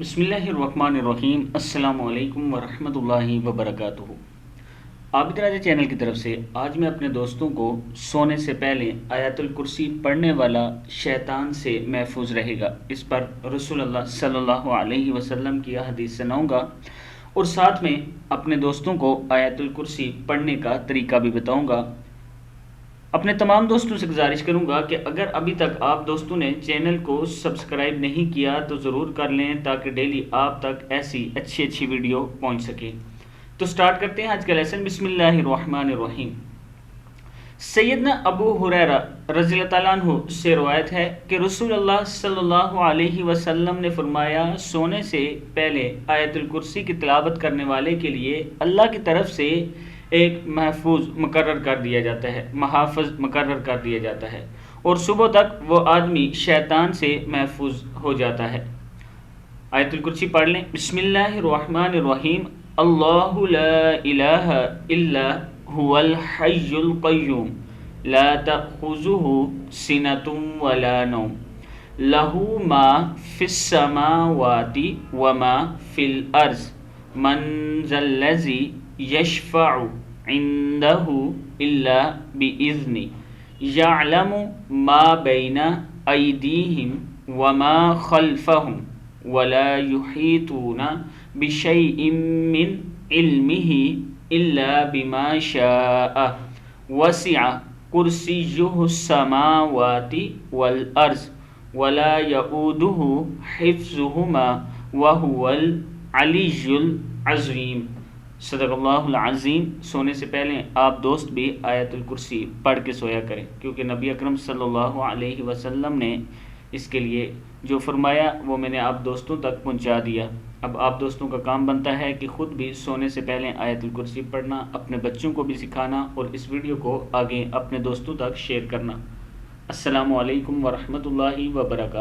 بسم اللہ الرحمن الرحیم۔ السلام علیکم ورحمۃ اللہ وبرکاتہ۔ عابد راجہ چینل کی طرف سے آج میں اپنے دوستوں کو سونے سے پہلے آیت الکرسی پڑھنے والا شیطان سے محفوظ رہے گا، اس پر رسول اللہ صلی اللہ علیہ وسلم کی حدیث سناؤں گا اور ساتھ میں اپنے دوستوں کو آیت الکرسی پڑھنے کا طریقہ بھی بتاؤں گا۔ اپنے تمام دوستوں سے گزارش کروں گا کہ اگر ابھی تک آپ دوستوں نے چینل کو سبسکرائب نہیں کیا تو ضرور کر لیں تاکہ ڈیلی آپ تک ایسی اچھی ویڈیو پہنچ سکے۔ تو سٹارٹ کرتے ہیں آج کا لیسن۔ بسم اللہ الرحمن الرحیم۔ سیدنا ابو ہریرہ رضی اللہ تعالیٰ عنہ سے روایت ہے کہ رسول اللہ صلی اللہ علیہ وسلم نے فرمایا، سونے سے پہلے آیت الکرسی کی تلاوت کرنے والے کے لیے اللہ کی طرف سے ایک محافظ مقرر کر دیا جاتا ہے اور صبح تک وہ آدمی شیطان سے محفوظ ہو جاتا ہے۔ آیت الکرسی پڑھ لیں۔ بسم اللہ الرحمن الرحیم۔ اللہ لا الہ الا هو الحی القیوم لا تأخذہ سنۃ ولا نوم لہ ما فی السماوات وما فی الارض من ذا الذی یشفع عنده الا بإذنه یعلم ما بین ایدیہم وما خلفہم ولا یحیطون بشیء من علمہ الا بما شاء وسع کرسیہ السماوات والارض ولا یؤودہ حفظہما وہو العلی العظیم۔ صدق اللہ العظیم۔ سونے سے پہلے آپ دوست بھی آیت الکرسی پڑھ کے سویا کریں، کیونکہ نبی اکرم صلی اللہ علیہ وسلم نے اس کے لیے جو فرمایا وہ میں نے آپ دوستوں تک پہنچا دیا۔ اب آپ دوستوں کا کام بنتا ہے کہ خود بھی سونے سے پہلے آیت الکرسی پڑھنا، اپنے بچوں کو بھی سکھانا اور اس ویڈیو کو آگے اپنے دوستوں تک شیئر کرنا۔ السلام علیکم ورحمۃ اللہ وبرکاتہ۔